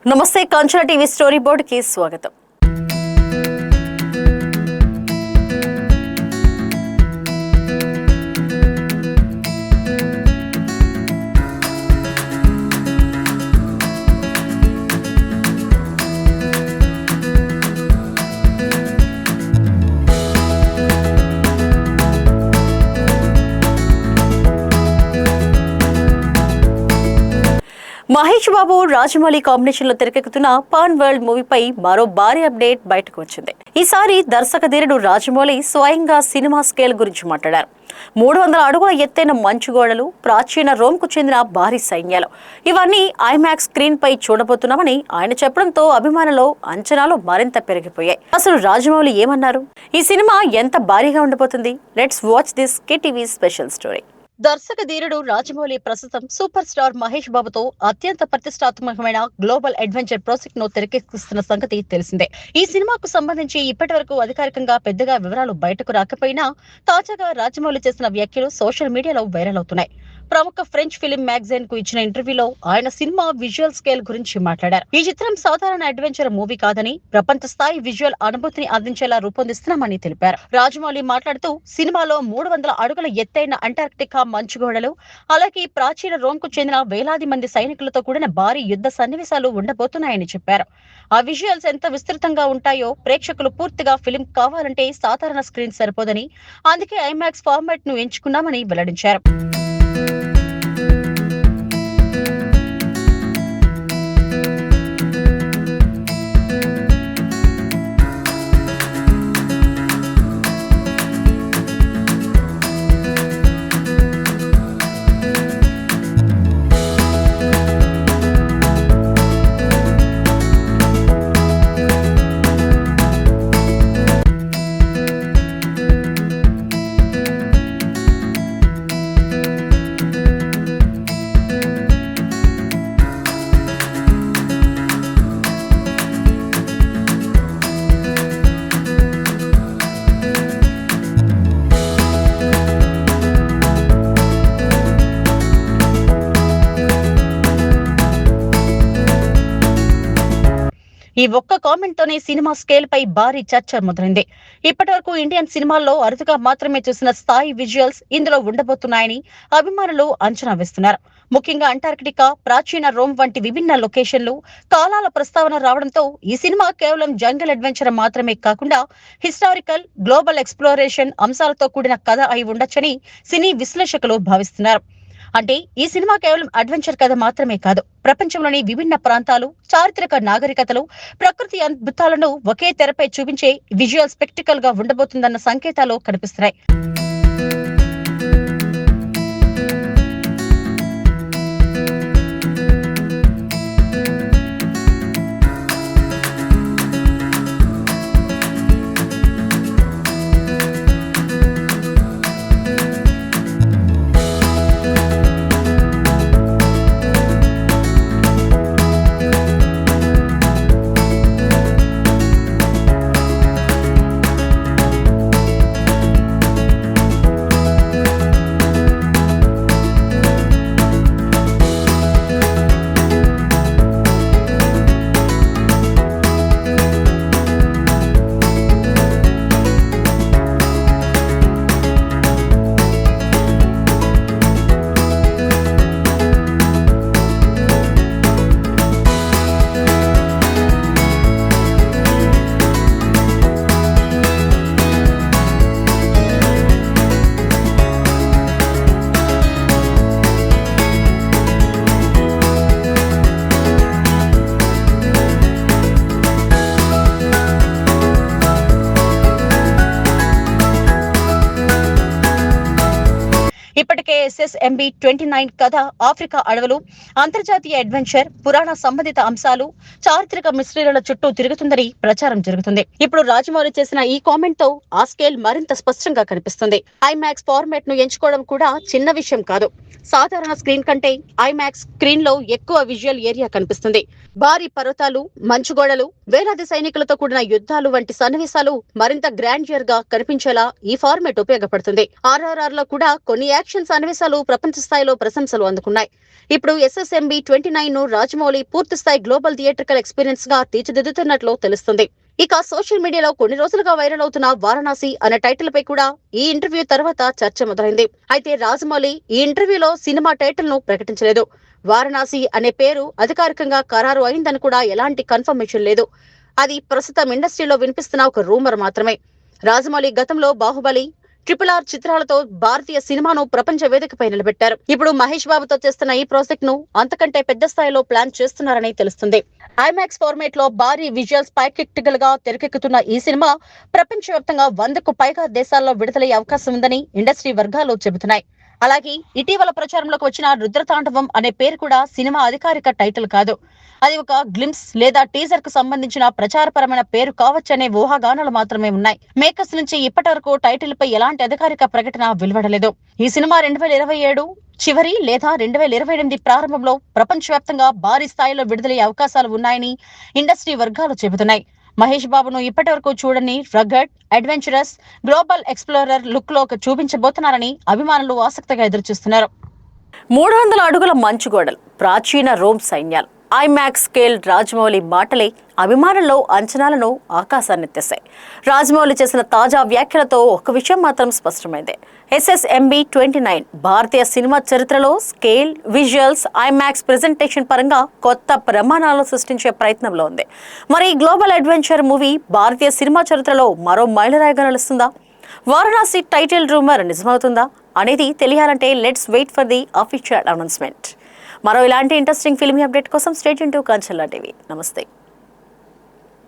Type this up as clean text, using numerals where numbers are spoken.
నమస్తే Kanchana TV story board కి స్వాగతం. మహేష్ బాబు రాజమౌళి కాంబినేషన్ లో తెరకెక్కుతున్న పాన్ వరల్డ్ మూవీపై మరో భారీ అప్డేట్ బయటకు వచ్చింది. ఈసారి దర్శక ధీరుడు రాజమౌళి స్వయంగా సినిమా స్కేల్ గురించి మాట్లాడారు. 300 అడుగుల ఎత్తైన మంచుగోడలు, ప్రాచీన రోమ్కు చెందిన భారీ సైన్యాలు, ఇవన్నీ ఐమాక్స్ స్క్రీన్ పై చూడబోతున్నామని ఆయన చెప్పడంతో అభిమానులు అంచనాలు మరింత పెరిగిపోయాయి. అసలు రాజమౌళి ఏమన్నారు? ఈ సినిమా ఎంత భారీగా ఉండబోతుంది? Let's watch this KTV special story. దర్శక ధీరుడు రాజమౌళి ప్రస్తుతం సూపర్ స్టార్ మహేష్ బాబుతో అత్యంత ప్రతిష్టాత్మకమైన గ్లోబల్ అడ్వెంచర్ ప్రాజెక్ట్ ను తెరకెక్కిస్తున్న సంగతి తెలిసిందే. ఈ సినిమాకు సంబంధించి ఇప్పటి వరకు అధికారికంగా పెద్దగా వివరాలు బయటకు రాకపోయినా తాజాగా రాజమౌళి చేసిన వ్యాఖ్యలు సోషల్ మీడియాలో వైరల్ అవుతున్నాయి. ప్రముఖ ఫ్రెంచ్ ఫిలిం మ్యాగజైన్ కు ఇచ్చిన ఇంటర్వ్యూలో ఆయన సినిమా విజువల్ స్కేల్ గురించి మాట్లాడారు. ఈ చిత్రం సాధారణ అడ్వెంచర్ మూవీ కాదని, ప్రపంచ స్థాయి విజువల్ అనుభూతిని అందించేలా రూపొందిస్తున్నామని తెలిపారు. రాజమౌళి మాట్లాడుతూ సినిమాలో 300 అడుగుల ఎత్తైన అంటార్క్టికా మంచుగోడలు, అలాగే ప్రాచీన రోమ్కు చెందిన వేలాది మంది సైనికులతో కూడిన భారీ యుద్ధ సన్నివేశాలు ఉండబోతున్నాయని చెప్పారు. ఆ విజువల్స్ ఎంత విస్తృతంగా ఉంటాయో ప్రేక్షకులు పూర్తిగా ఫిలిం కావాలంటే సాధారణ స్క్రీన్ సరిపోదని, అందుకే ఐమాక్స్ ఫార్మాట్ ను ఎంచుకున్నామని వెల్లడించారు. ఈ ఒక్క కామెంట్ తోనే సినిమా స్కేల్ పై భారీ చర్చ మొదలైంది. ఇప్పటి వరకు ఇండియన్ సినిమాల్లో అరుదుగా మాత్రమే చూసిన స్థాయి విజువల్స్ ఇందులో ఉండబోతున్నాయని అభిమానులు అంచనా వేస్తున్నారు. ముఖ్యంగా అంటార్క్టికా, ప్రాచీన రోమ్ వంటి విభిన్న లొకేషన్లు, కాలాల ప్రస్తావన రావడంతో ఈ సినిమా కేవలం జంగల్ అడ్వెంచర్ మాత్రమే కాకుండా హిస్టారికల్, గ్లోబల్ ఎక్స్ప్లోరేషన్ అంశాలతో కూడిన కథ అయి ఉండొచ్చని సినీ విశ్లేషకులు భావిస్తున్నారు. అంటే ఈ సినిమా కేవలం అడ్వెంచర్ కథ మాత్రమే కాదు, ప్రపంచంలోని విభిన్న ప్రాంతాలు, చారిత్రక నాగరికతలు, ప్రకృతి అద్భుతాలను ఒకే తెరపై చూపించే విజువల్ స్పెక్టికల్ గా ఉండబోతుందన్న సంకేతాలు కనిపిస్తున్నాయి. ఇప్పటికే SSMB-29 కథ ఆఫ్రికా అడవులు, అంతర్జాతీయ అడ్వెంచర్, పురాణ సంబంధిత అంశాలు, చారిత్రక మిస్టరీల చుట్టూ తిరుగుతుందని ప్రచారం జరుగుతుంది. ఇప్పుడు రాజమౌళి చేసిన ఈ కామెంట్ తో ఆ స్కేల్ మరింత స్పష్టంగా కనిపిస్తుంది. ఐమాక్స్ ఫార్మాట్ ను ఎంచుకోవడం కూడా చిన్న విషయం కాదు. సాధారణ స్క్రీన్ కంటే ఐమాక్స్ స్క్రీన్ లో ఎక్కువ విజువల్ ఏరియా కనిపిస్తుంది. భారీ పర్వతాలు, మంచుగోడలు, వేలాది సైనికులతో కూడిన యుద్ధాలు వంటి సన్నివేశాలు మరింత గ్రాండియర్ గా కనిపించేలా ఈ ఫార్మాట్ ఉపయోగపడుతుంది. RRR లో కూడా కొన్ని యాక్షన్ సన్నివేశాలు ప్రపంచ స్థాయిలో ప్రశంసలు అందుకున్నాయి. ఇప్పుడు SSMB 29 ను రాజమౌళి పూర్తి స్థాయి గ్లోబల్ థియేట్రికల్ ఎక్స్పీరియన్స్ గా తీర్చిదిద్దుతున్నట్లు తెలుస్తుంది. ఇక సోషల్ మీడియాలో కొన్ని రోజులుగా వైరల్ అవుతున్న వారణాసి అనే టైటిల్ పై కూడా ఈ ఇంటర్వ్యూ తర్వాత చర్చ మొదలైంది. అయితే రాజమౌళి ఈ ఇంటర్వ్యూలో సినిమా టైటిల్ ను ప్రకటించలేదు. వారణాసి అనే పేరు అధికారికంగా ఖరారు అయిందని కూడా ఎలాంటి కన్ఫర్మేషన్ లేదు. అది ప్రస్తుతం ఇండస్ట్రీలో వినిపిస్తున్న ఒక రూమర్ మాత్రమే. రాజమౌళి గతంలో బాహుబలి, RRR చిత్రాలతో భారతీయ సినిమాను ప్రపంచ వేదికపై నిలబెట్టారు. ఇప్పుడు మహేష్ బాబుతో చేస్తున్న ఈ ప్రాజెక్ట్ ను అంతకంటే పెద్ద స్థాయిలో ప్లాన్ చేస్తున్నారని తెలుస్తుంది. ఐమాక్స్ ఫార్మేట్ లో భారీ విజువల్స్ పైకెక్టికల్ గా తెరకెక్కుతున్న ఈ సినిమా ప్రపంచవ్యాప్తంగా 100కు పైగా దేశాల్లో విడుదలయ్యే అవకాశం ఉందని ఇండస్ట్రీ వర్గాలు చెబుతున్నాయి. అలాగే ఇటీవల ప్రచారంలోకి వచ్చిన రుద్రతాండవం అనే పేరు కూడా సినిమా అధికారిక టైటిల్ కాదు. అది ఒక గ్లింప్స్ లేదా టీజర్ కు సంబంధించిన ప్రచారపరమైన పేరు కావచ్చనే ఊహాగానాలు మాత్రమే ఉన్నాయి. మేకర్స్ నుంచి ఇప్పటి వరకు టైటిల్ పై ఎలాంటి అధికారిక ప్రకటన వెలువడలేదు. ఈ సినిమా 2027 చివరి లేదా 2028 ప్రారంభంలో ప్రపంచవ్యాప్తంగా భారీ స్థాయిలో విడుదలయ్యే అవకాశాలు ఉన్నాయని ఇండస్ట్రీ వర్గాలు చెబుతున్నాయి. మహేష్ బాబును ఇప్పటి వరకు చూడని రగడ్, అడ్వెంచరస్, గ్లోబల్ ఎక్స్ప్లోరర్ లుక్ లో చూపించబోతున్నారని అభిమానులు ఆసక్తిగా ఎదురుచూస్తున్నారు. 300 అడుగుల మంచుగోడలు, ప్రాచీన రోమ్ సైన్యాలు, ఐమాక్స్ స్కేల్ రాజమౌళి మాటలే అభిమానుల్లో అంచనాలను ఆకాశాన్నెత్తేశాయి. రాజమౌళి చేసిన తాజా వ్యాఖ్యలతో ఒక విషయం మాత్రం స్పష్టమైంది. SSMB 29 భారతీయ సినిమా చరిత్రలో స్కేల్, విజువల్స్, ఐమాక్స్ ప్రెజెంటేషన్ పరంగా కొత్త ప్రమాణాలను సృష్టించే ప్రయత్నంలో ఉంది. మరి గ్లోబల్ అడ్వెంచర్ మూవీ భారతీయ సినిమా చరిత్రలో మరో మైలురాయిగా నిలుస్తుందా? వారణాసి టైటిల్ రూమర్ నిజమవుతుందా అనేది తెలియాలంటే let's wait for the official announcement. మరో ఇలాంటి ఇంట్రెస్టింగ్ ఫిల్మీ అప్డేట్ కోసం stay tune to Kanchalla TV. నమస్తే.